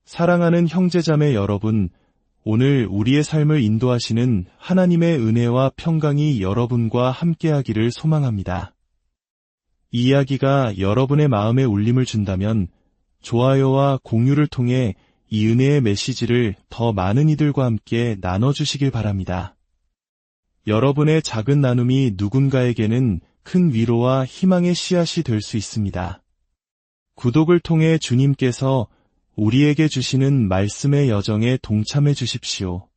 사랑하는 형제자매 여러분, 오늘 우리의 삶을 인도하시는 하나님의 은혜와 평강이 여러분과 함께하기를 소망합니다. 이 이야기가 여러분의 마음에 울림을 준다면 좋아요와 공유를 통해 이 은혜의 메시지를 더 많은 이들과 함께 나눠주시길 바랍니다. 여러분의 작은 나눔이 누군가에게는 큰 위로와 희망의 씨앗이 될 수 있습니다. 구독을 통해 주님께서 우리에게 주시는 말씀의 여정에 동참해 주십시오.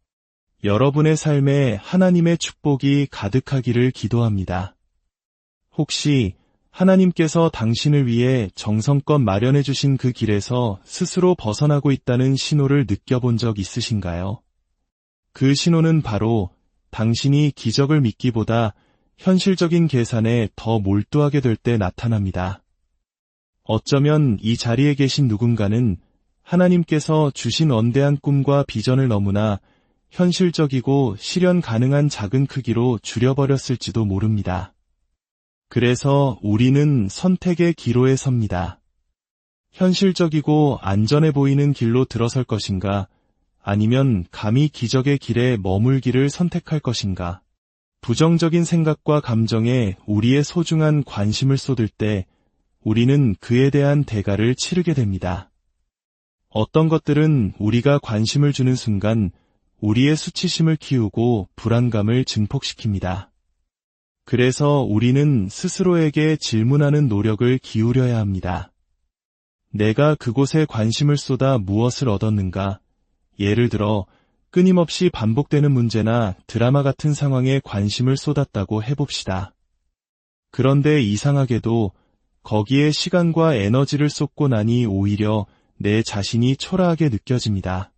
여러분의 삶에 하나님의 축복이 가득하기를 기도합니다. 혹시 하나님께서 당신을 위해 정성껏 마련해 주신 그 길에서 스스로 벗어나고 있다는 신호를 느껴본 적 있으신가요? 그 신호는 바로 당신이 기적을 믿기보다 현실적인 계산에 더 몰두하게 될 때 나타납니다. 어쩌면 이 자리에 계신 누군가는 하나님께서 주신 원대한 꿈과 비전을 너무나 현실적이고 실현 가능한 작은 크기로 줄여버렸을지도 모릅니다. 그래서 우리는 선택의 기로에 섭니다. 현실적이고 안전해 보이는 길로 들어설 것인가, 아니면 감히 기적의 길에 머물기를 선택할 것인가. 부정적인 생각과 감정에 우리의 소중한 관심을 쏟을 때 우리는 그에 대한 대가를 치르게 됩니다. 어떤 것들은 우리가 관심을 주는 순간 우리의 수치심을 키우고 불안감을 증폭시킵니다. 그래서 우리는 스스로에게 질문하는 노력을 기울여야 합니다. 내가 그곳에 관심을 쏟아 무엇을 얻었는가? 예를 들어 끊임없이 반복되는 문제나 드라마 같은 상황에 관심을 쏟았다고 해봅시다. 그런데 이상하게도 거기에 시간과 에너지를 쏟고 나니 오히려 내 자신이 초라하게 느껴집니다.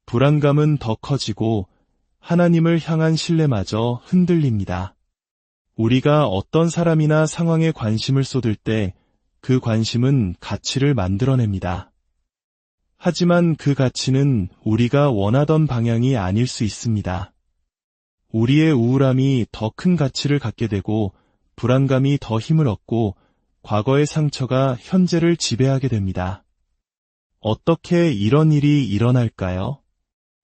불안감은 더 커지고 하나님을 향한 신뢰마저 흔들립니다. 우리가 어떤 사람이나 상황에 관심을 쏟을 때 그 관심은 가치를 만들어냅니다. 하지만 그 가치는 우리가 원하던 방향이 아닐 수 있습니다. 우리의 우울함이 더 큰 가치를 갖게 되고 불안감이 더 힘을 얻고 과거의 상처가 현재를 지배하게 됩니다. 어떻게 이런 일이 일어날까요?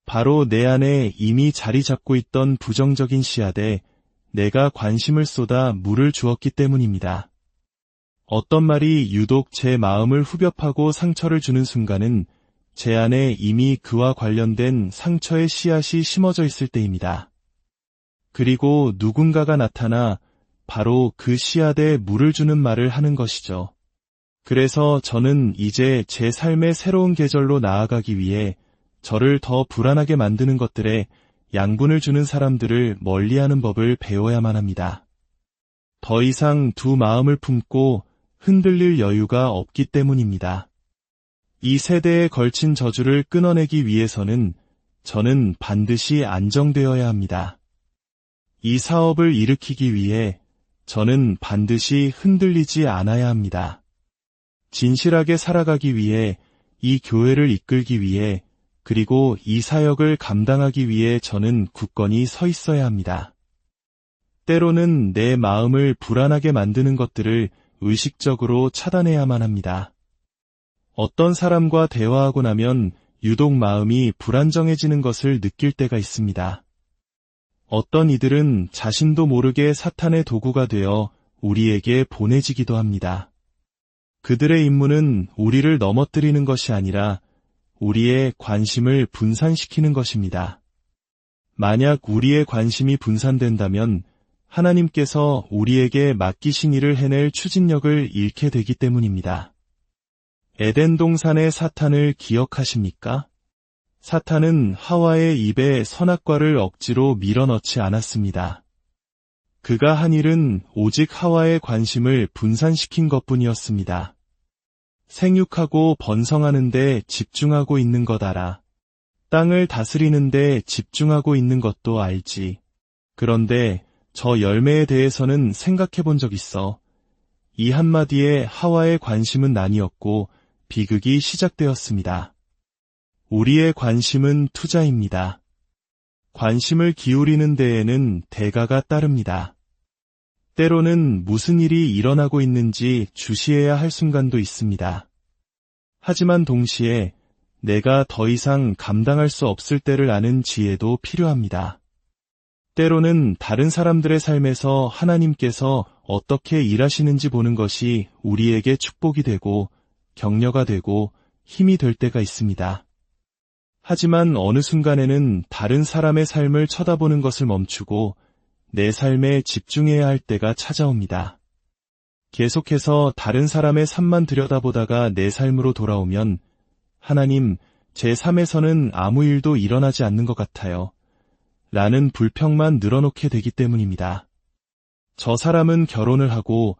바로 내 안에 이미 자리 잡고 있던 부정적인 씨앗에 내가 관심을 쏟아 물을 주었기 때문입니다. 어떤 말이 유독 제 마음을 후벼파고 상처를 주는 순간은 제 안에 이미 그와 관련된 상처의 씨앗이 심어져 있을 때입니다. 그리고 누군가가 나타나 바로 그 씨앗에 물을 주는 말을 하는 것이죠. 그래서 저는 이제 제 삶의 새로운 계절로 나아가기 위해 저를 더 불안하게 만드는 것들에 양분을 주는 사람들을 멀리하는 법을 배워야만 합니다. 더 이상 두 마음을 품고 흔들릴 여유가 없기 때문입니다. 이 세대에 걸친 저주를 끊어내기 위해서는 저는 반드시 안정되어야 합니다. 이 사업을 일으키기 위해 저는 반드시 흔들리지 않아야 합니다. 진실하게 살아가기 위해, 이 교회를 이끌기 위해, 그리고 이 사역을 감당하기 위해 저는 굳건히 서 있어야 합니다. 때로는 내 마음을 불안하게 만드는 것들을 의식적으로 차단해야만 합니다. 어떤 사람과 대화하고 나면 유독 마음이 불안정해지는 것을 느낄 때가 있습니다. 어떤 이들은 자신도 모르게 사탄의 도구가 되어 우리에게 보내지기도 합니다. 그들의 임무는 우리를 넘어뜨리는 것이 아니라 우리의 관심을 분산시키는 것입니다. 만약 우리의 관심이 분산된다면 하나님께서 우리에게 맡기신 일을 해낼 추진력을 잃게 되기 때문입니다. 에덴 동산의 사탄을 기억하십니까? 사탄은 하와의 입에 선악과를 억지로 밀어넣지 않았습니다. 그가 한 일은 오직 하와의 관심을 분산시킨 것뿐이었습니다. 생육하고 번성하는 데 집중하고 있는 것 알아. 땅을 다스리는 데 집중하고 있는 것도 알지. 그런데 저 열매에 대해서는 생각해 본 적 있어. 이 한마디에 하와의 관심은 나뉘었고 비극이 시작되었습니다. 우리의 관심은 투자입니다. 관심을 기울이는 데에는 대가가 따릅니다. 때로는 무슨 일이 일어나고 있는지 주시해야 할 순간도 있습니다. 하지만 동시에 내가 더 이상 감당할 수 없을 때를 아는 지혜도 필요합니다. 때로는 다른 사람들의 삶에서 하나님께서 어떻게 일하시는지 보는 것이 우리에게 축복이 되고 격려가 되고 힘이 될 때가 있습니다. 하지만 어느 순간에는 다른 사람의 삶을 쳐다보는 것을 멈추고 내 삶에 집중해야 할 때가 찾아옵니다. 계속해서 다른 사람의 삶만 들여다보다가 내 삶으로 돌아오면 하나님, 제 삶에서는 아무 일도 일어나지 않는 것 같아요. 라는 불평만 늘어놓게 되기 때문입니다. 저 사람은 결혼을 하고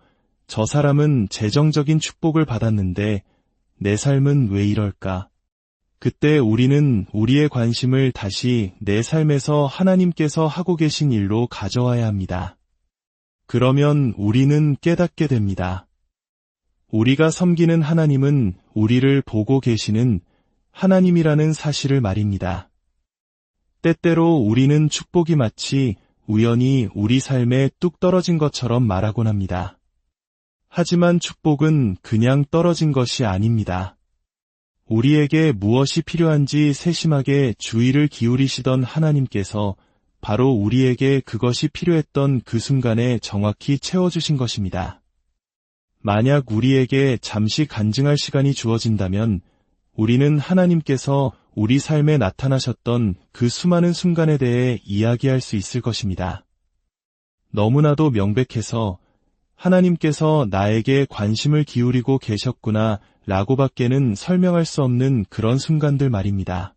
저 사람은 재정적인 축복을 받았는데 내 삶은 왜 이럴까? 그때 우리는 우리의 관심을 다시 내 삶에서 하나님께서 하고 계신 일로 가져와야 합니다. 그러면 우리는 깨닫게 됩니다. 우리가 섬기는 하나님은 우리를 보고 계시는 하나님이라는 사실을 말입니다. 때때로 우리는 축복이 마치 우연히 우리 삶에 뚝 떨어진 것처럼 말하곤 합니다. 하지만 축복은 그냥 떨어진 것이 아닙니다. 우리에게 무엇이 필요한지 세심하게 주의를 기울이시던 하나님께서 바로 우리에게 그것이 필요했던 그 순간에 정확히 채워주신 것입니다. 만약 우리에게 잠시 간증할 시간이 주어진다면 우리는 하나님께서 우리 삶에 나타나셨던 그 수많은 순간에 대해 이야기할 수 있을 것입니다. 너무나도 명백해서 하나님께서 나에게 관심을 기울이고 계셨구나 라고밖에는 설명할 수 없는 그런 순간들 말입니다.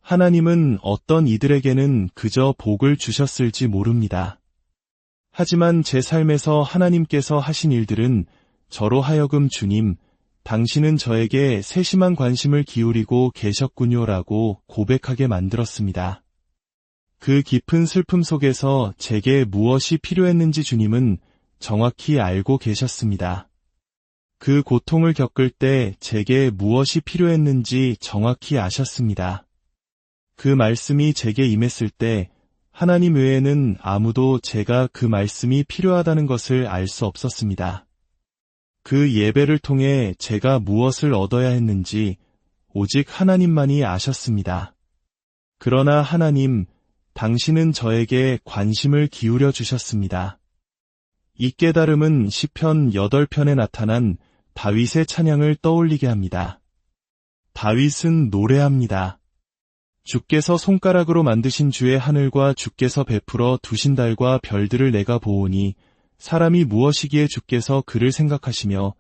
하나님은 어떤 이들에게는 그저 복을 주셨을지 모릅니다. 하지만 제 삶에서 하나님께서 하신 일들은 저로 하여금 주님, 당신은 저에게 세심한 관심을 기울이고 계셨군요 라고 고백하게 만들었습니다. 그 깊은 슬픔 속에서 제게 무엇이 필요했는지 주님은 정확히 알고 계셨습니다. 그 고통을 겪을 때 제게 무엇이 필요했는지 정확히 아셨습니다. 그 말씀이 제게 임했을 때 하나님 외에는 아무도 제가 그 말씀이 필요하다는 것을 알 수 없었습니다. 그 예배를 통해 제가 무엇을 얻어야 했는지 오직 하나님만이 아셨습니다. 그러나 하나님, 당신은 저에게 관심을 기울여 주셨습니다. 이 깨달음은 시편 8편에 나타난 다윗의 찬양을 떠올리게 합니다. 다윗은 노래합니다. 주께서 손가락으로 만드신 주의 하늘과 주께서 베풀어 두신 달과 별들을 내가 보오니 사람이 무엇이기에 주께서 그를 생각하시며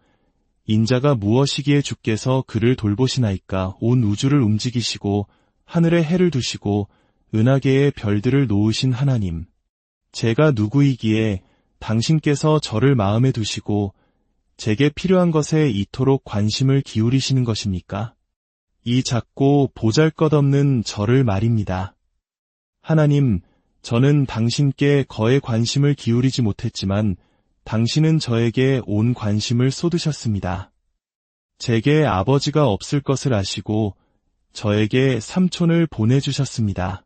인자가 무엇이기에 주께서 그를 돌보시나이까. 온 우주를 움직이시고 하늘에 해를 두시고 은하계에 별들을 놓으신 하나님, 제가 누구이기에 당신께서 저를 마음에 두시고 제게 필요한 것에 이토록 관심을 기울이시는 것입니까? 이 작고 보잘것없는 저를 말입니다. 하나님, 저는 당신께 거의 관심을 기울이지 못했지만 당신은 저에게 온 관심을 쏟으셨습니다. 제게 아버지가 없을 것을 아시고 저에게 삼촌을 보내주셨습니다.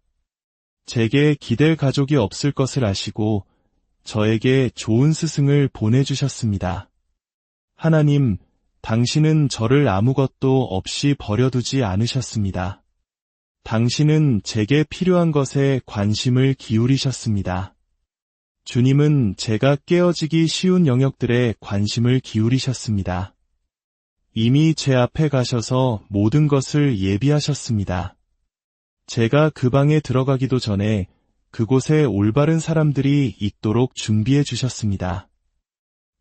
제게 기댈 가족이 없을 것을 아시고 저에게 좋은 스승을 보내주셨습니다. 하나님, 당신은 저를 아무것도 없이 버려두지 않으셨습니다. 당신은 제게 필요한 것에 관심을 기울이셨습니다. 주님은 제가 깨어지기 쉬운 영역들에 관심을 기울이셨습니다. 이미 제 앞에 가셔서 모든 것을 예비하셨습니다. 제가 그 방에 들어가기도 전에 그곳에 올바른 사람들이 있도록 준비해 주셨습니다.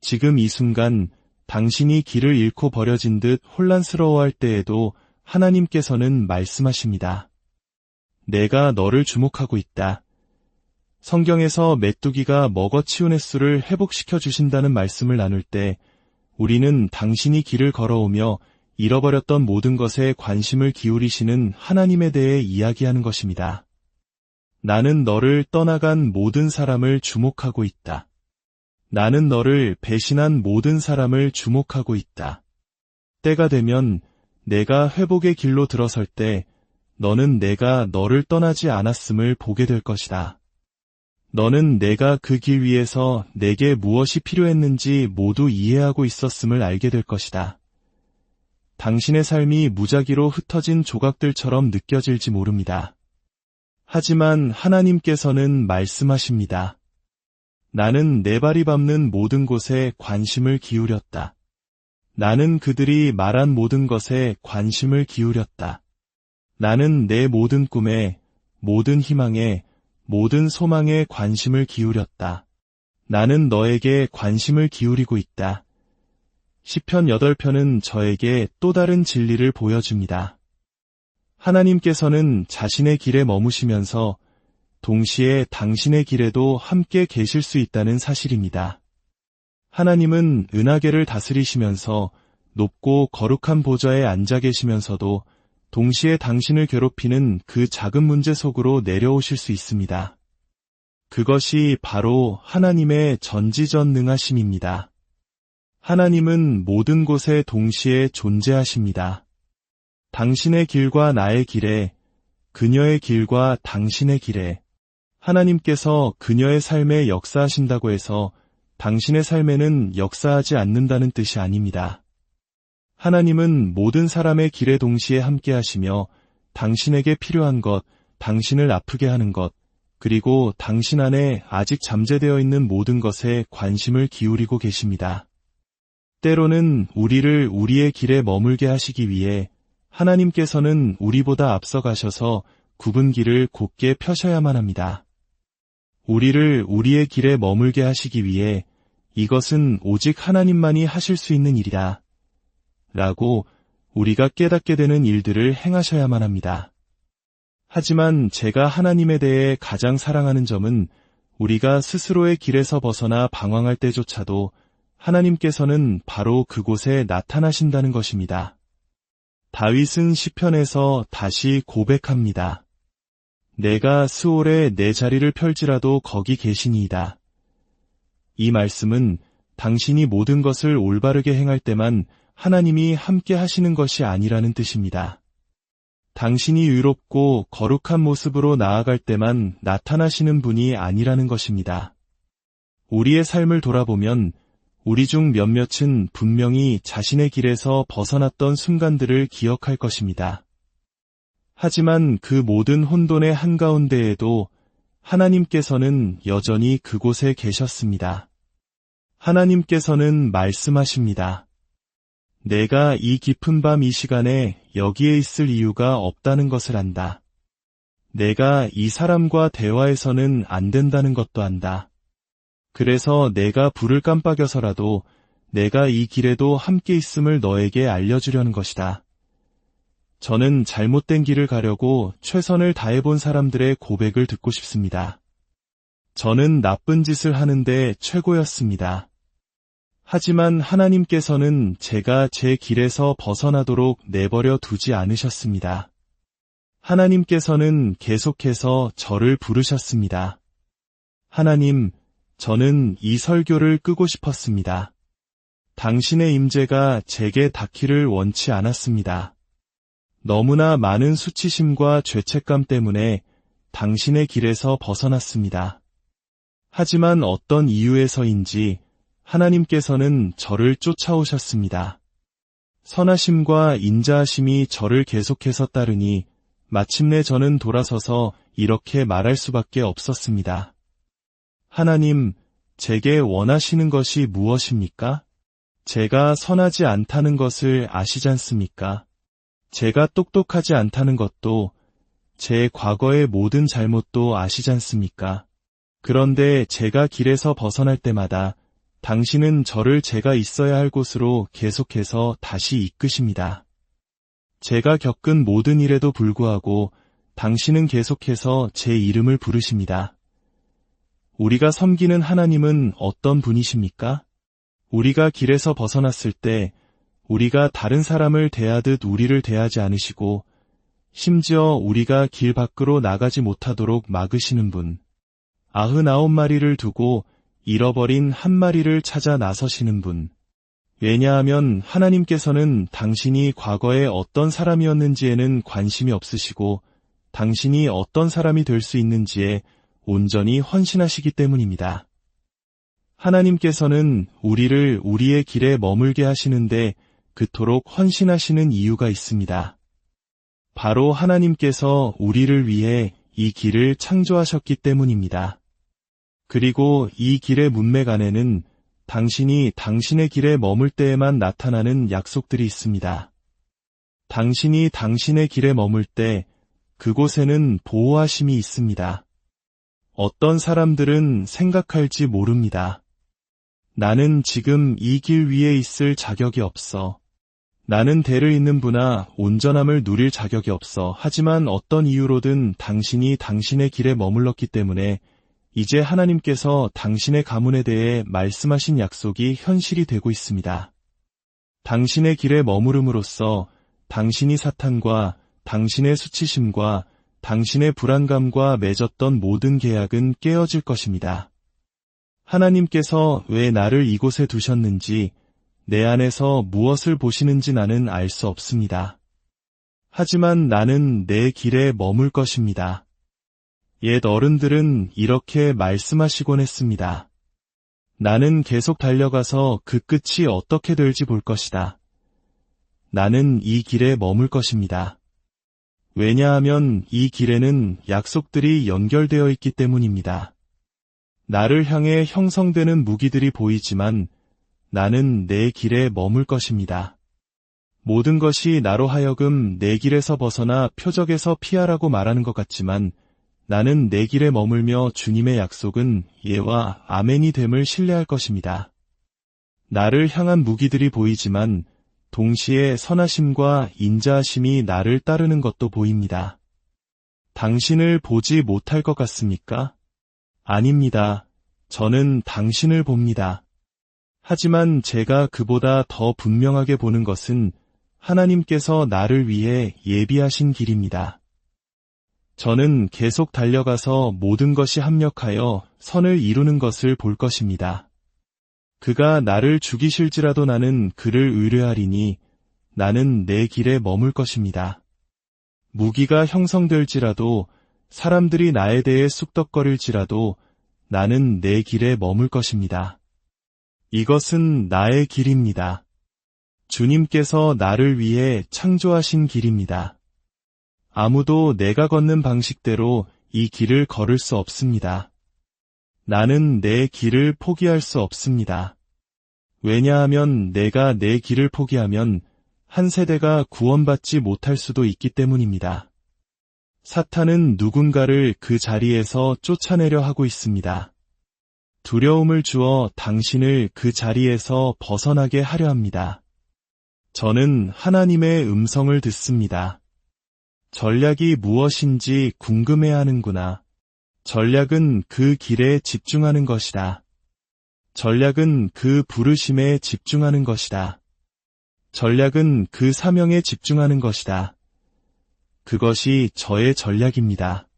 지금 이 순간 당신이 길을 잃고 버려진 듯 혼란스러워할 때에도 하나님께서는 말씀하십니다. 내가 너를 주목하고 있다. 성경에서 메뚜기가 먹어치운 횟수를 회복시켜 주신다는 말씀을 나눌 때 우리는 당신이 길을 걸어오며 잃어버렸던 모든 것에 관심을 기울이시는 하나님에 대해 이야기하는 것입니다. 나는 너를 떠나간 모든 사람을 주목하고 있다. 나는 너를 배신한 모든 사람을 주목하고 있다. 때가 되면 내가 회복의 길로 들어설 때 너는 내가 너를 떠나지 않았음을 보게 될 것이다. 너는 내가 그 길 위에서 내게 무엇이 필요했는지 모두 이해하고 있었음을 알게 될 것이다. 당신의 삶이 무작위로 흩어진 조각들처럼 느껴질지 모릅니다. 하지만 하나님께서는 말씀하십니다. 나는 내 발이 밟는 모든 곳에 관심을 기울였다. 나는 그들이 말한 모든 것에 관심을 기울였다. 나는 내 모든 꿈에, 모든 희망에, 모든 소망에 관심을 기울였다. 나는 너에게 관심을 기울이고 있다. 시편 8편은 저에게 또 다른 진리를 보여줍니다. 하나님께서는 자신의 길에 머무시면서 동시에 당신의 길에도 함께 계실 수 있다는 사실입니다. 하나님은 은하계를 다스리시면서 높고 거룩한 보좌에 앉아 계시면서도 동시에 당신을 괴롭히는 그 작은 문제 속으로 내려오실 수 있습니다. 그것이 바로 하나님의 전지전능하심입니다. 하나님은 모든 곳에 동시에 존재하십니다. 당신의 길과 나의 길에, 그녀의 길과 당신의 길에, 하나님께서 그녀의 삶에 역사하신다고 해서 당신의 삶에는 역사하지 않는다는 뜻이 아닙니다. 하나님은 모든 사람의 길에 동시에 함께 하시며 당신에게 필요한 것, 당신을 아프게 하는 것, 그리고 당신 안에 아직 잠재되어 있는 모든 것에 관심을 기울이고 계십니다. 때로는 우리를 우리의 길에 머물게 하시기 위해 하나님께서는 우리보다 앞서가셔서 굽은 길을 곧게 펴셔야만 합니다. 우리를 우리의 길에 머물게 하시기 위해 이것은 오직 하나님만이 하실 수 있는 일이다. 라고 우리가 깨닫게 되는 일들을 행하셔야만 합니다. 하지만 제가 하나님에 대해 가장 사랑하는 점은 우리가 스스로의 길에서 벗어나 방황할 때조차도 하나님께서는 바로 그곳에 나타나신다는 것입니다. 다윗은 시편에서 다시 고백합니다. 내가 스올에 내 자리를 펼지라도 거기 계시니이다. 이 말씀은 당신이 모든 것을 올바르게 행할 때만 하나님이 함께 하시는 것이 아니라는 뜻입니다. 당신이 의롭고 거룩한 모습으로 나아갈 때만 나타나시는 분이 아니라는 것입니다. 우리의 삶을 돌아보면 우리 중 몇몇은 분명히 자신의 길에서 벗어났던 순간들을 기억할 것입니다. 하지만 그 모든 혼돈의 한가운데에도 하나님께서는 여전히 그곳에 계셨습니다. 하나님께서는 말씀하십니다. 내가 이 깊은 밤 이 시간에 여기에 있을 이유가 없다는 것을 안다. 내가 이 사람과 대화해서는 안 된다는 것도 안다. 그래서 내가 불을 깜빡여서라도 내가 이 길에도 함께 있음을 너에게 알려주려는 것이다. 저는 잘못된 길을 가려고 최선을 다해본 사람들의 고백을 듣고 싶습니다. 저는 나쁜 짓을 하는데 최고였습니다. 하지만 하나님께서는 제가 제 길에서 벗어나도록 내버려 두지 않으셨습니다. 하나님께서는 계속해서 저를 부르셨습니다. 하나님, 저는 이 설교를 끄고 싶었습니다. 당신의 임재가 제게 닿기를 원치 않았습니다. 너무나 많은 수치심과 죄책감 때문에 당신의 길에서 벗어났습니다. 하지만 어떤 이유에서인지 하나님께서는 저를 쫓아오셨습니다. 선하심과 인자하심이 저를 계속해서 따르니 마침내 저는 돌아서서 이렇게 말할 수밖에 없었습니다. 하나님, 제게 원하시는 것이 무엇입니까? 제가 선하지 않다는 것을 아시지 않습니까? 제가 똑똑하지 않다는 것도, 제 과거의 모든 잘못도 아시지 않습니까? 그런데 제가 길에서 벗어날 때마다 당신은 저를 제가 있어야 할 곳으로 계속해서 다시 이끄십니다. 제가 겪은 모든 일에도 불구하고 당신은 계속해서 제 이름을 부르십니다. 우리가 섬기는 하나님은 어떤 분이십니까? 우리가 길에서 벗어났을 때 우리가 다른 사람을 대하듯 우리를 대하지 않으시고 심지어 우리가 길 밖으로 나가지 못하도록 막으시는 분, 99마리를 두고 잃어버린 한 마리를 찾아 나서시는 분. 왜냐하면 하나님께서는 당신이 과거에 어떤 사람이었는지에는 관심이 없으시고 당신이 어떤 사람이 될 수 있는지에 온전히 헌신하시기 때문입니다. 하나님께서는 우리를 우리의 길에 머물게 하시는데 그토록 헌신하시는 이유가 있습니다. 바로 하나님께서 우리를 위해 이 길을 창조하셨기 때문입니다. 그리고 이 길의 문맥 안에는 당신이 당신의 길에 머물 때에만 나타나는 약속들이 있습니다. 당신이 당신의 길에 머물 때 그곳에는 보호하심이 있습니다. 어떤 사람들은 생각할지 모릅니다. 나는 지금 이 길 위에 있을 자격이 없어. 나는 대를 잇는 부나 온전함을 누릴 자격이 없어. 하지만 어떤 이유로든 당신이 당신의 길에 머물렀기 때문에 이제 하나님께서 당신의 가문에 대해 말씀하신 약속이 현실이 되고 있습니다. 당신의 길에 머무름으로써 당신이 사탄과 당신의 수치심과 당신의 불안감과 맺었던 모든 계약은 깨어질 것입니다. 하나님께서 왜 나를 이곳에 두셨는지, 내 안에서 무엇을 보시는지 나는 알 수 없습니다. 하지만 나는 내 길에 머물 것입니다. 옛 어른들은 이렇게 말씀하시곤 했습니다. 나는 계속 달려가서 그 끝이 어떻게 될지 볼 것이다. 나는 이 길에 머물 것입니다. 왜냐하면 이 길에는 약속들이 연결되어 있기 때문입니다. 나를 향해 형성되는 무기들이 보이지만 나는 내 길에 머물 것입니다. 모든 것이 나로 하여금 내 길에서 벗어나 표적에서 피하라고 말하는 것 같지만 나는 내 길에 머물며 주님의 약속은 예와 아멘이 됨을 신뢰할 것입니다. 나를 향한 무기들이 보이지만 동시에 선하심과 인자하심이 나를 따르는 것도 보입니다. 당신을 보지 못할 것 같습니까? 아닙니다. 저는 당신을 봅니다. 하지만 제가 그보다 더 분명하게 보는 것은 하나님께서 나를 위해 예비하신 길입니다. 저는 계속 달려가서 모든 것이 합력하여 선을 이루는 것을 볼 것입니다. 그가 나를 죽이실지라도 나는 그를 의뢰하리니 나는 내 길에 머물 것입니다. 무기가 형성될지라도 사람들이 나에 대해 쑥덕거릴지라도 나는 내 길에 머물 것입니다. 이것은 나의 길입니다. 주님께서 나를 위해 창조하신 길입니다. 아무도 내가 걷는 방식대로 이 길을 걸을 수 없습니다. 나는 내 길을 포기할 수 없습니다. 왜냐하면 내가 내 길을 포기하면 한 세대가 구원받지 못할 수도 있기 때문입니다. 사탄은 누군가를 그 자리에서 쫓아내려 하고 있습니다. 두려움을 주어 당신을 그 자리에서 벗어나게 하려 합니다. 저는 하나님의 음성을 듣습니다. 전략이 무엇인지 궁금해하는구나. 전략은 그 길에 집중하는 것이다. 전략은 그 부르심에 집중하는 것이다. 전략은 그 사명에 집중하는 것이다. 그것이 저의 전략입니다.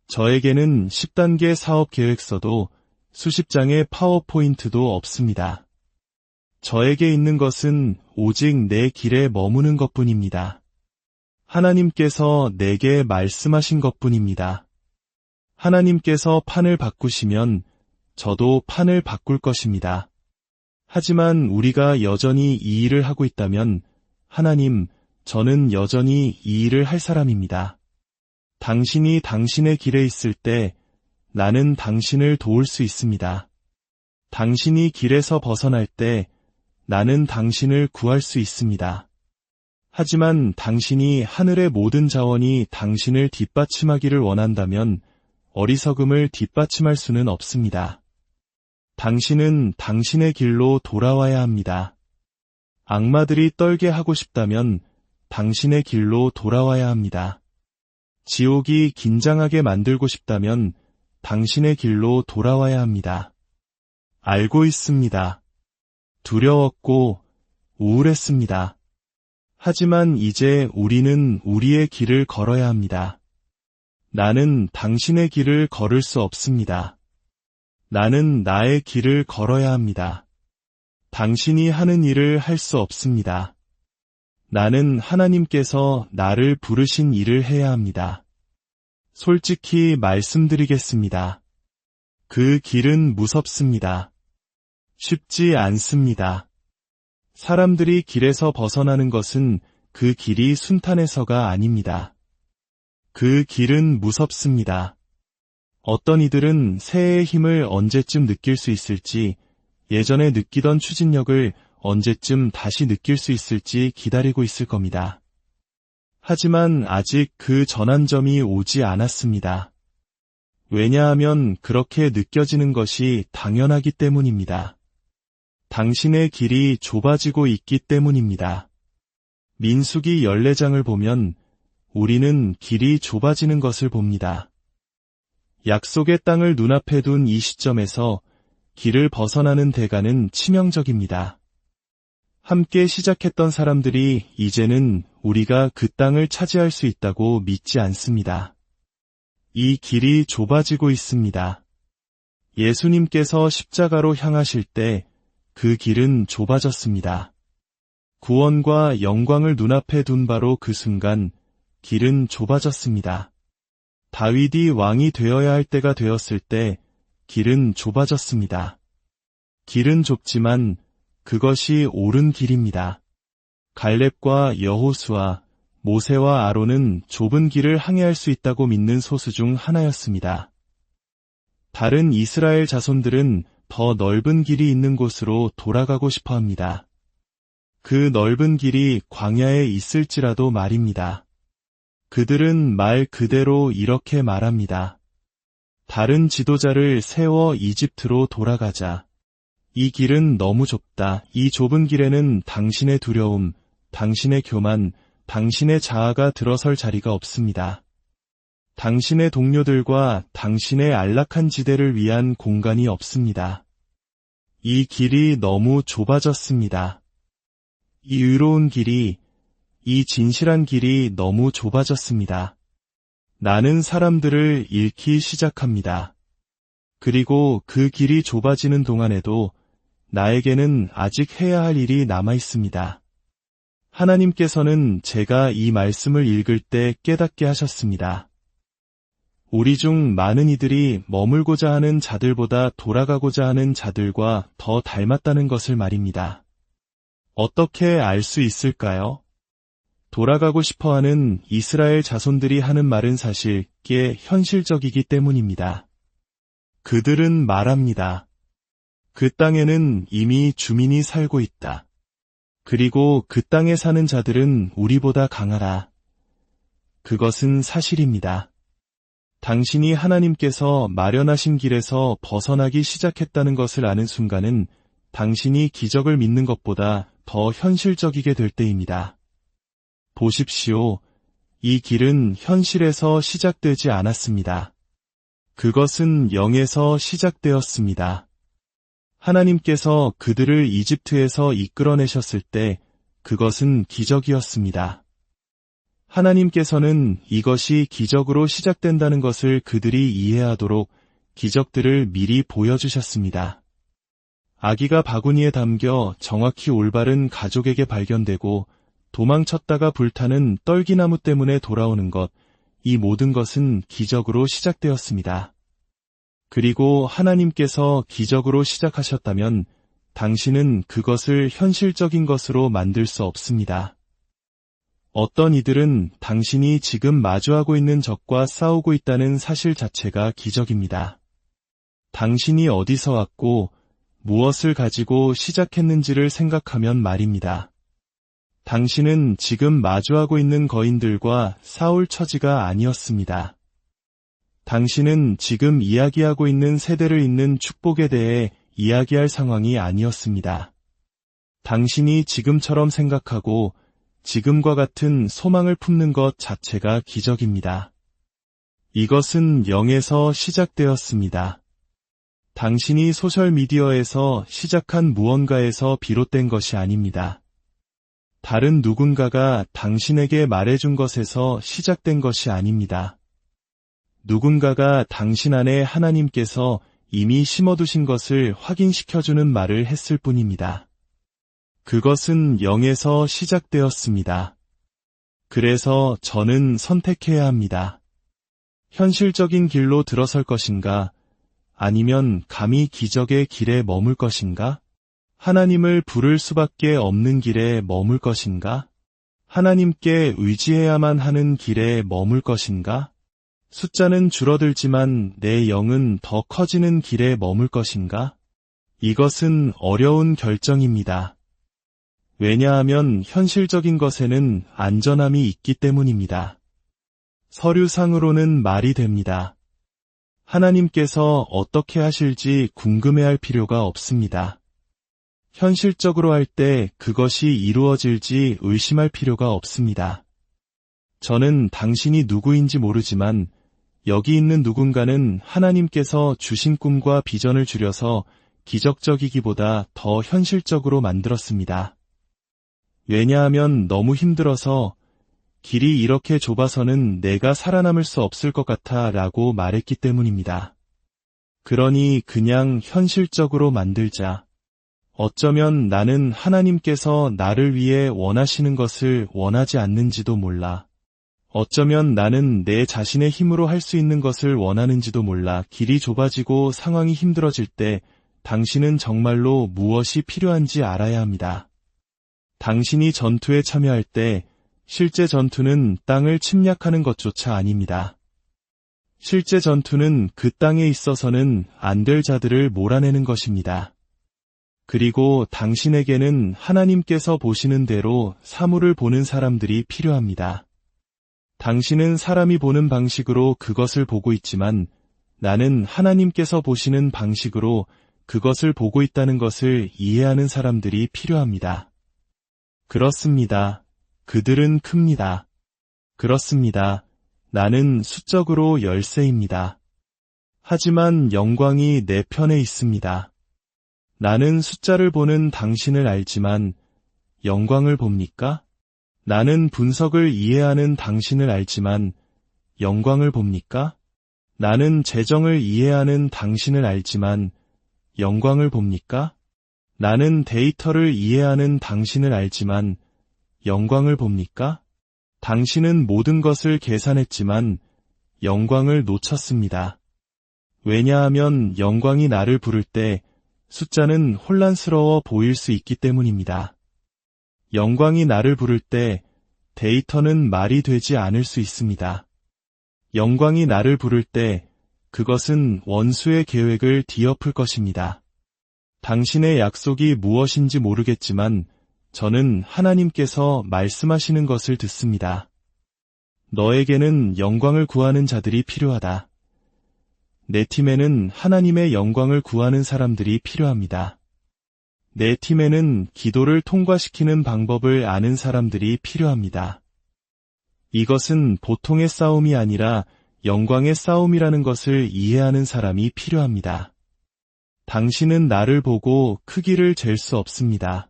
저에게는 10단계 사업 계획서도 수십 장의 파워포인트도 없습니다. 저에게 있는 것은 오직 내 길에 머무는 것뿐입니다. 하나님께서 내게 말씀하신 것뿐입니다. 하나님께서 판을 바꾸시면 저도 판을 바꿀 것입니다. 하지만 우리가 여전히 이 일을 하고 있다면 하나님, 저는 여전히 이 일을 할 사람입니다. 당신이 당신의 길에 있을 때 나는 당신을 도울 수 있습니다. 당신이 길에서 벗어날 때 나는 당신을 구할 수 있습니다. 하지만 당신이 하늘의 모든 자원이 당신을 뒷받침하기를 원한다면 어리석음을 뒷받침할 수는 없습니다. 당신은 당신의 길로 돌아와야 합니다. 악마들이 떨게 하고 싶다면 당신의 길로 돌아와야 합니다. 지옥이 긴장하게 만들고 싶다면 당신의 길로 돌아와야 합니다. 알고 있습니다. 두려웠고 우울했습니다. 하지만 이제 우리는 우리의 길을 걸어야 합니다. 나는 당신의 길을 걸을 수 없습니다. 나는 나의 길을 걸어야 합니다. 당신이 하는 일을 할 수 없습니다. 나는 하나님께서 나를 부르신 일을 해야 합니다. 솔직히 말씀드리겠습니다. 그 길은 무섭습니다. 쉽지 않습니다. 사람들이 길에서 벗어나는 것은 그 길이 순탄해서가 아닙니다. 그 길은 무섭습니다. 어떤 이들은 새해의 힘을 언제쯤 느낄 수 있을지, 예전에 느끼던 추진력을 언제쯤 다시 느낄 수 있을지 기다리고 있을 겁니다. 하지만 아직 그 전환점이 오지 않았습니다. 왜냐하면 그렇게 느껴지는 것이 당연하기 때문입니다. 당신의 길이 좁아지고 있기 때문입니다. 민수기 14장을 보면 우리는 길이 좁아지는 것을 봅니다. 약속의 땅을 눈앞에 둔 이 시점에서 길을 벗어나는 대가는 치명적입니다. 함께 시작했던 사람들이 이제는 우리가 그 땅을 차지할 수 있다고 믿지 않습니다. 이 길이 좁아지고 있습니다. 예수님께서 십자가로 향하실 때 그 길은 좁아졌습니다. 구원과 영광을 눈앞에 둔 바로 그 순간 길은 좁아졌습니다. 다윗이 왕이 되어야 할 때가 되었을 때 길은 좁아졌습니다. 길은 좁지만 그것이 옳은 길입니다. 갈렙과 여호수아, 모세와 아론은 좁은 길을 항해할 수 있다고 믿는 소수 중 하나였습니다. 다른 이스라엘 자손들은 더 넓은 길이 있는 곳으로 돌아가고 싶어 합니다. 그 넓은 길이 광야에 있을지라도 말입니다. 그들은 말 그대로 이렇게 말합니다. 다른 지도자를 세워 이집트로 돌아가자. 이 길은 너무 좁다. 이 좁은 길에는 당신의 두려움, 당신의 교만, 당신의 자아가 들어설 자리가 없습니다. 당신의 동료들과 당신의 안락한 지대를 위한 공간이 없습니다. 이 길이 너무 좁아졌습니다. 이 의로운 길이, 이 진실한 길이 너무 좁아졌습니다. 나는 사람들을 잃기 시작합니다. 그리고 그 길이 좁아지는 동안에도 나에게는 아직 해야 할 일이 남아 있습니다. 하나님께서는 제가 이 말씀을 읽을 때 깨닫게 하셨습니다. 우리 중 많은 이들이 머물고자 하는 자들보다 돌아가고자 하는 자들과 더 닮았다는 것을 말입니다. 어떻게 알 수 있을까요? 돌아가고 싶어하는 이스라엘 자손들이 하는 말은 사실 꽤 현실적이기 때문입니다. 그들은 말합니다. 그 땅에는 이미 주민이 살고 있다. 그리고 그 땅에 사는 자들은 우리보다 강하다. 그것은 사실입니다. 당신이 하나님께서 마련하신 길에서 벗어나기 시작했다는 것을 아는 순간은 당신이 기적을 믿는 것보다 더 현실적이게 될 때입니다. 보십시오. 이 길은 현실에서 시작되지 않았습니다. 그것은 영에서 시작되었습니다. 하나님께서 그들을 이집트에서 이끌어내셨을 때 그것은 기적이었습니다. 하나님께서는 이것이 기적으로 시작된다는 것을 그들이 이해하도록 기적들을 미리 보여주셨습니다. 아기가 바구니에 담겨 정확히 올바른 가족에게 발견되고 도망쳤다가 불타는 떨기나무 때문에 돌아오는 것, 이 모든 것은 기적으로 시작되었습니다. 그리고 하나님께서 기적으로 시작하셨다면 당신은 그것을 현실적인 것으로 만들 수 없습니다. 어떤 이들은 당신이 지금 마주하고 있는 적과 싸우고 있다는 사실 자체가 기적입니다. 당신이 어디서 왔고 무엇을 가지고 시작했는지를 생각하면 말입니다. 당신은 지금 마주하고 있는 거인들과 싸울 처지가 아니었습니다. 당신은 지금 이야기하고 있는 세대를 잇는 축복에 대해 이야기할 상황이 아니었습니다. 당신이 지금처럼 생각하고 지금과 같은 소망을 품는 것 자체가 기적입니다. 이것은 영에서 시작되었습니다. 당신이 소셜미디어에서 시작한 무언가에서 비롯된 것이 아닙니다. 다른 누군가가 당신에게 말해준 것에서 시작된 것이 아닙니다. 누군가가 당신 안에 하나님께서 이미 심어두신 것을 확인시켜주는 말을 했을 뿐입니다. 그것은 영에서 시작되었습니다. 그래서 저는 선택해야 합니다. 현실적인 길로 들어설 것인가, 아니면 감히 기적의 길에 머물 것인가? 하나님을 부를 수밖에 없는 길에 머물 것인가? 하나님께 의지해야만 하는 길에 머물 것인가? 숫자는 줄어들지만 내 영은 더 커지는 길에 머물 것인가? 이것은 어려운 결정입니다. 왜냐하면 현실적인 것에는 안전함이 있기 때문입니다. 서류상으로는 말이 됩니다. 하나님께서 어떻게 하실지 궁금해할 필요가 없습니다. 현실적으로 할 때 그것이 이루어질지 의심할 필요가 없습니다. 저는 당신이 누구인지 모르지만 여기 있는 누군가는 하나님께서 주신 꿈과 비전을 줄여서 기적적이기보다 더 현실적으로 만들었습니다. 왜냐하면 너무 힘들어서 길이 이렇게 좁아서는 내가 살아남을 수 없을 것 같아 라고 말했기 때문입니다. 그러니 그냥 현실적으로 만들자. 어쩌면 나는 하나님께서 나를 위해 원하시는 것을 원하지 않는지도 몰라. 어쩌면 나는 내 자신의 힘으로 할 수 있는 것을 원하는지도 몰라. 길이 좁아지고 상황이 힘들어질 때 당신은 정말로 무엇이 필요한지 알아야 합니다. 당신이 전투에 참여할 때 실제 전투는 땅을 침략하는 것조차 아닙니다. 실제 전투는 그 땅에 있어서는 안 될 자들을 몰아내는 것입니다. 그리고 당신에게는 하나님께서 보시는 대로 사물을 보는 사람들이 필요합니다. 당신은 사람이 보는 방식으로 그것을 보고 있지만 나는 하나님께서 보시는 방식으로 그것을 보고 있다는 것을 이해하는 사람들이 필요합니다. 그렇습니다. 그들은 큽니다. 그렇습니다. 나는 수적으로 열세입니다. 하지만 영광이 내 편에 있습니다. 나는 숫자를 보는 당신을 알지만 영광을 봅니까? 나는 분석을 이해하는 당신을 알지만 영광을 봅니까? 나는 재정을 이해하는 당신을 알지만 영광을 봅니까? 나는 데이터를 이해하는 당신을 알지만 영광을 봅니까? 당신은 모든 것을 계산했지만 영광을 놓쳤습니다. 왜냐하면 영광이 나를 부를 때 숫자는 혼란스러워 보일 수 있기 때문입니다. 영광이 나를 부를 때 데이터는 말이 되지 않을 수 있습니다. 영광이 나를 부를 때 그것은 원수의 계획을 뒤엎을 것입니다. 당신의 약속이 무엇인지 모르겠지만 저는 하나님께서 말씀하시는 것을 듣습니다. 너에게는 영광을 구하는 자들이 필요하다. 내 팀에는 하나님의 영광을 구하는 사람들이 필요합니다. 내 팀에는 기도를 통과시키는 방법을 아는 사람들이 필요합니다. 이것은 보통의 싸움이 아니라 영광의 싸움이라는 것을 이해하는 사람이 필요합니다. 당신은 나를 보고 크기를 잴 수 없습니다.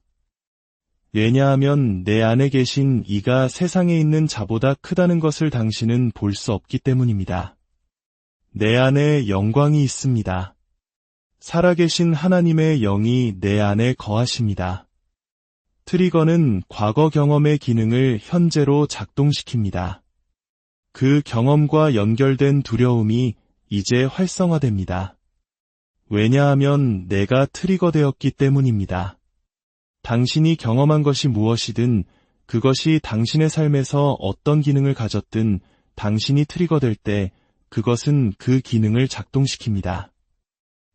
왜냐하면 내 안에 계신 이가 세상에 있는 자보다 크다는 것을 당신은 볼 수 없기 때문입니다. 내 안에 영광이 있습니다. 살아계신 하나님의 영이 내 안에 거하십니다. 트리거는 과거 경험의 기능을 현재로 작동시킵니다. 그 경험과 연결된 두려움이 이제 활성화됩니다. 왜냐하면 내가 트리거되었기 때문입니다. 당신이 경험한 것이 무엇이든 그것이 당신의 삶에서 어떤 기능을 가졌든 당신이 트리거될 때 그것은 그 기능을 작동시킵니다.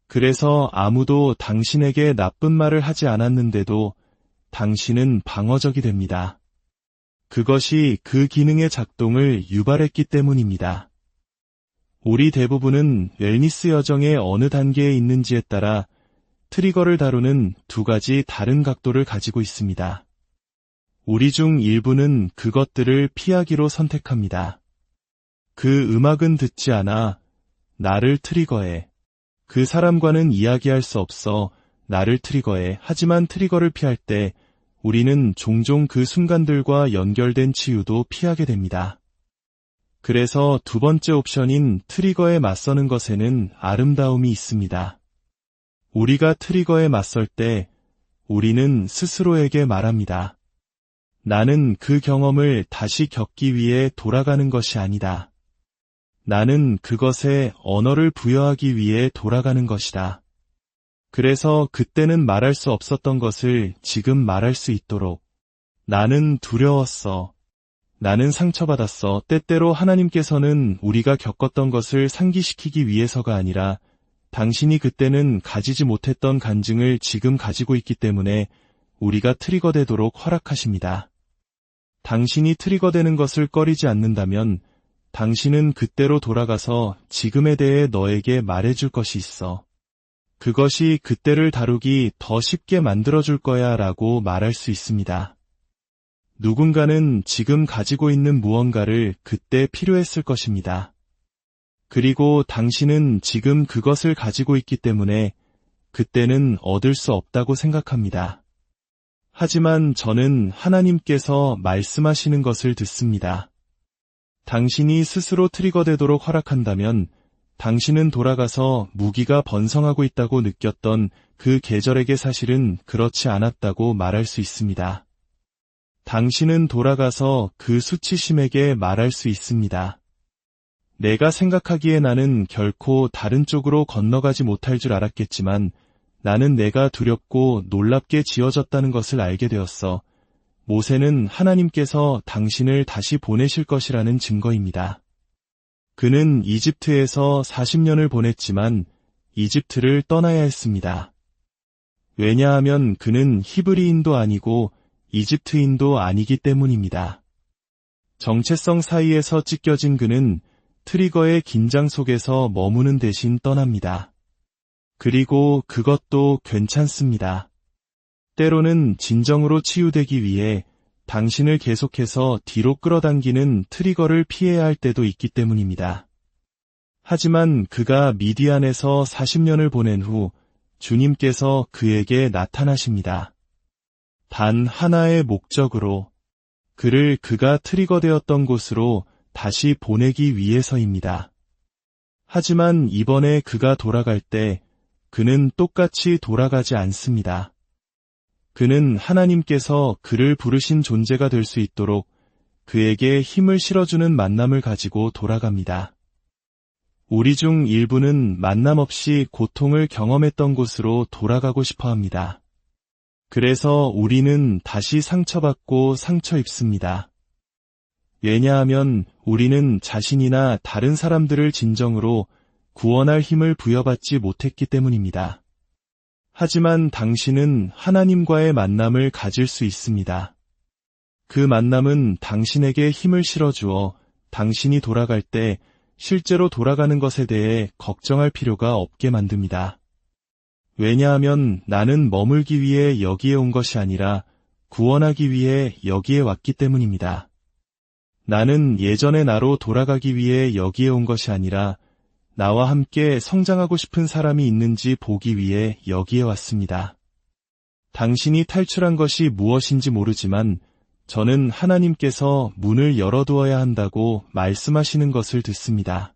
그래서 아무도 당신에게 나쁜 말을 하지 않았는데도 당신은 방어적이 됩니다. 그것이 그 기능의 작동을 유발했기 때문입니다. 우리 대부분은 웰니스 여정의 어느 단계에 있는지에 따라 트리거를 다루는 두 가지 다른 각도를 가지고 있습니다. 우리 중 일부는 그것들을 피하기로 선택합니다. 그 음악은 듣지 않아. 나를 트리거해. 그 사람과는 이야기할 수 없어. 나를 트리거해. 하지만 트리거를 피할 때 우리는 종종 그 순간들과 연결된 치유도 피하게 됩니다. 그래서 두 번째 옵션인 트리거에 맞서는 것에는 아름다움이 있습니다. 우리가 트리거에 맞설 때 우리는 스스로에게 말합니다. 나는 그 경험을 다시 겪기 위해 돌아가는 것이 아니다. 나는 그것에 언어를 부여하기 위해 돌아가는 것이다. 그래서 그때는 말할 수 없었던 것을 지금 말할 수 있도록. 나는 두려웠어. 나는 상처받았어. 때때로 하나님께서는 우리가 겪었던 것을 상기시키기 위해서가 아니라 당신이 그때는 가지지 못했던 간증을 지금 가지고 있기 때문에 우리가 트리거되도록 허락하십니다. 당신이 트리거되는 것을 꺼리지 않는다면 당신은 그때로 돌아가서 지금에 대해 너에게 말해줄 것이 있어. 그것이 그때를 다루기 더 쉽게 만들어줄 거야 라고 말할 수 있습니다. 누군가는 지금 가지고 있는 무언가를 그때 필요했을 것입니다. 그리고 당신은 지금 그것을 가지고 있기 때문에 그때는 얻을 수 없다고 생각합니다. 하지만 저는 하나님께서 말씀하시는 것을 듣습니다. 당신이 스스로 트리거되도록 허락한다면 당신은 돌아가서 무기가 번성하고 있다고 느꼈던 그 계절에게 사실은 그렇지 않았다고 말할 수 있습니다. 당신은 돌아가서 그 수치심에게 말할 수 있습니다. 내가 생각하기에 나는 결코 다른 쪽으로 건너가지 못할 줄 알았겠지만 나는 내가 두렵고 놀랍게 지어졌다는 것을 알게 되었어. 모세는 하나님께서 당신을 다시 보내실 것이라는 증거입니다. 그는 이집트에서 40년을 보냈지만 이집트를 떠나야 했습니다. 왜냐하면 그는 히브리인도 아니고 이집트인도 아니기 때문입니다. 정체성 사이에서 찢겨진 그는 트리거의 긴장 속에서 머무는 대신 떠납니다. 그리고 그것도 괜찮습니다. 때로는 진정으로 치유되기 위해 당신을 계속해서 뒤로 끌어당기는 트리거를 피해야 할 때도 있기 때문입니다. 하지만 그가 미디안에서 40년을 보낸 후 주님께서 그에게 나타나십니다. 단 하나의 목적으로, 그를 그가 트리거되었던 곳으로 다시 보내기 위해서입니다. 하지만 이번에 그가 돌아갈 때 그는 똑같이 돌아가지 않습니다. 그는 하나님께서 그를 부르신 존재가 될 수 있도록 그에게 힘을 실어주는 만남을 가지고 돌아갑니다. 우리 중 일부는 만남 없이 고통을 경험했던 곳으로 돌아가고 싶어 합니다. 그래서 우리는 다시 상처받고 상처 입습니다. 왜냐하면 우리는 자신이나 다른 사람들을 진정으로 구원할 힘을 부여받지 못했기 때문입니다. 하지만 당신은 하나님과의 만남을 가질 수 있습니다. 그 만남은 당신에게 힘을 실어주어 당신이 돌아갈 때 실제로 돌아가는 것에 대해 걱정할 필요가 없게 만듭니다. 왜냐하면 나는 머물기 위해 여기에 온 것이 아니라 구원하기 위해 여기에 왔기 때문입니다. 나는 예전의 나로 돌아가기 위해 여기에 온 것이 아니라 나와 함께 성장하고 싶은 사람이 있는지 보기 위해 여기에 왔습니다. 당신이 탈출한 것이 무엇인지 모르지만 저는 하나님께서 문을 열어두어야 한다고 말씀하시는 것을 듣습니다.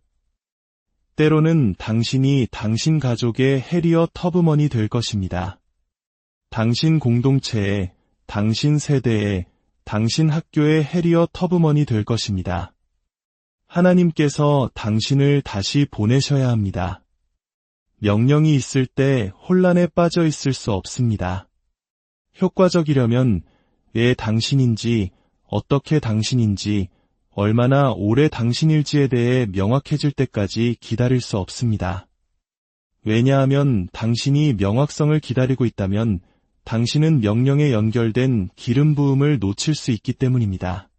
때로는 당신이 당신 가족의 해리어 터브먼이 될 것입니다. 당신 공동체에, 당신 세대에, 당신 학교의 해리어 터브먼이 될 것입니다. 하나님께서 당신을 다시 보내셔야 합니다. 명령이 있을 때 혼란에 빠져 있을 수 없습니다. 효과적이려면 왜 당신인지, 어떻게 당신인지, 얼마나 오래 당신일지에 대해 명확해질 때까지 기다릴 수 없습니다. 왜냐하면 당신이 명확성을 기다리고 있다면 당신은 명령에 연결된 기름 부음을 놓칠 수 있기 때문입니다.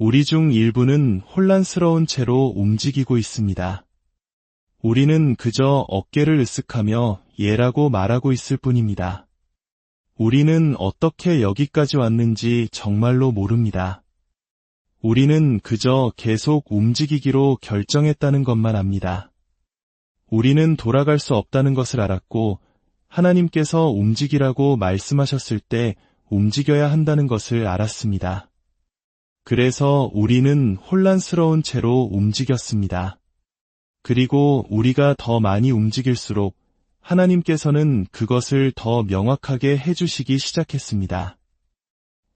우리 중 일부는 혼란스러운 채로 움직이고 있습니다. 우리는 그저 어깨를 으쓱하며 예라고 말하고 있을 뿐입니다. 우리는 어떻게 여기까지 왔는지 정말로 모릅니다. 우리는 그저 계속 움직이기로 결정했다는 것만 압니다. 우리는 돌아갈 수 없다는 것을 알았고 하나님께서 움직이라고 말씀하셨을 때 움직여야 한다는 것을 알았습니다. 그래서 우리는 혼란스러운 채로 움직였습니다. 그리고 우리가 더 많이 움직일수록 하나님께서는 그것을 더 명확하게 해주시기 시작했습니다.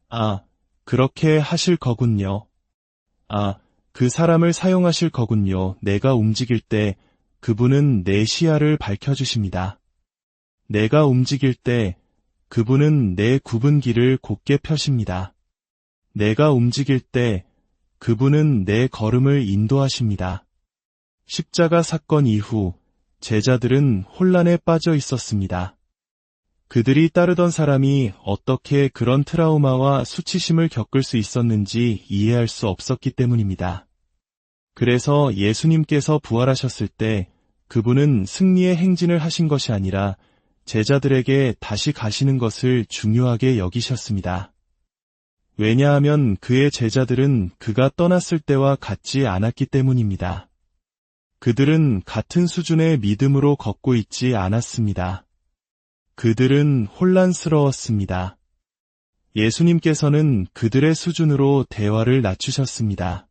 아, 그렇게 하실 거군요. 아, 그 사람을 사용하실 거군요. 내가 움직일 때 그분은 내 시야를 밝혀주십니다. 내가 움직일 때 그분은 내 굽은 길을 곧게 펴십니다. 내가 움직일 때 그분은 내 걸음을 인도하십니다. 십자가 사건 이후 제자들은 혼란에 빠져 있었습니다. 그들이 따르던 사람이 어떻게 그런 트라우마와 수치심을 겪을 수 있었는지 이해할 수 없었기 때문입니다. 그래서 예수님께서 부활하셨을 때 그분은 승리의 행진을 하신 것이 아니라 제자들에게 다시 가시는 것을 중요하게 여기셨습니다. 왜냐하면 그의 제자들은 그가 떠났을 때와 같지 않았기 때문입니다. 그들은 같은 수준의 믿음으로 걷고 있지 않았습니다. 그들은 혼란스러웠습니다. 예수님께서는 그들의 수준으로 대화를 낮추셨습니다.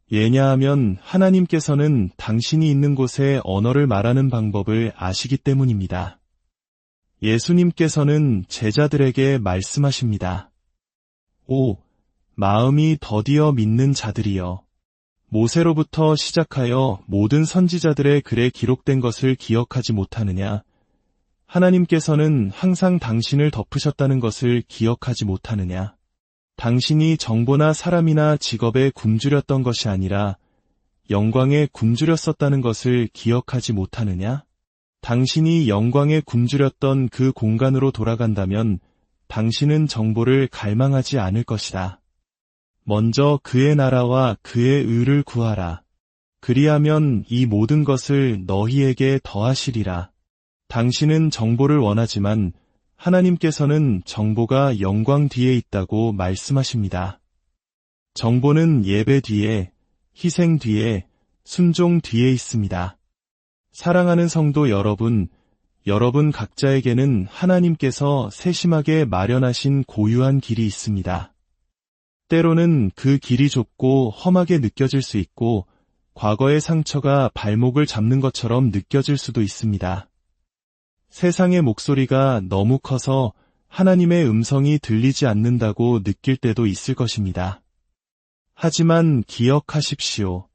왜냐하면 하나님께서는 당신이 있는 곳의 언어를 말하는 방법을 아시기 때문입니다. 예수님께서는 제자들에게 말씀하십니다. 오, 마음이 더디어 믿는 자들이여. 모세로부터 시작하여 모든 선지자들의 글에 기록된 것을 기억하지 못하느냐? 하나님께서는 항상 당신을 덮으셨다는 것을 기억하지 못하느냐? 당신이 정보나 사람이나 직업에 굶주렸던 것이 아니라 영광에 굶주렸었다는 것을 기억하지 못하느냐? 당신이 영광에 굶주렸던 그 공간으로 돌아간다면 당신은 정보를 갈망하지 않을 것이다. 먼저 그의 나라와 그의 의를 구하라. 그리하면 이 모든 것을 너희에게 더하시리라. 당신은 정보를 원하지만 하나님께서는 정보가 영광 뒤에 있다고 말씀하십니다. 정보는 예배 뒤에, 희생 뒤에, 순종 뒤에 있습니다. 사랑하는 성도 여러분, 여러분 각자에게는 하나님께서 세심하게 마련하신 고유한 길이 있습니다. 때로는 그 길이 좁고 험하게 느껴질 수 있고 과거의 상처가 발목을 잡는 것처럼 느껴질 수도 있습니다. 세상의 목소리가 너무 커서 하나님의 음성이 들리지 않는다고 느낄 때도 있을 것입니다. 하지만 기억하십시오.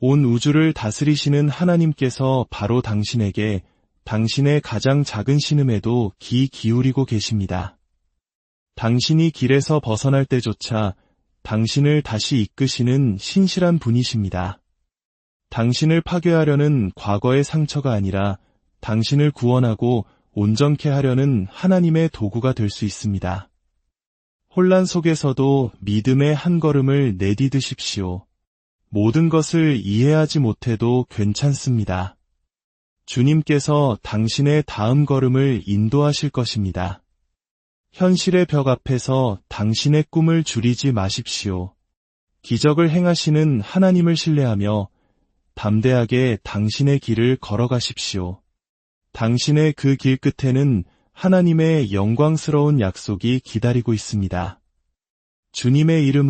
온 우주를 다스리시는 하나님께서 바로 당신에게 당신의 가장 작은 신음에도 귀 기울이고 계십니다. 당신이 길에서 벗어날 때조차 당신을 다시 이끄시는 신실한 분이십니다. 당신을 파괴하려는 과거의 상처가 아니라 당신을 구원하고 온전케 하려는 하나님의 도구가 될 수 있습니다. 혼란 속에서도 믿음의 한 걸음을 내디드십시오. 모든 것을 이해하지 못해도 괜찮습니다. 주님께서 당신의 다음 걸음을 인도하실 것입니다. 현실의 벽 앞에서 당신의 꿈을 줄이지 마십시오. 기적을 행하시는 하나님을 신뢰하며 담대하게 당신의 길을 걸어가십시오. 당신의 그 길 끝에는 하나님의 영광스러운 약속이 기다리고 있습니다. 주님의 이름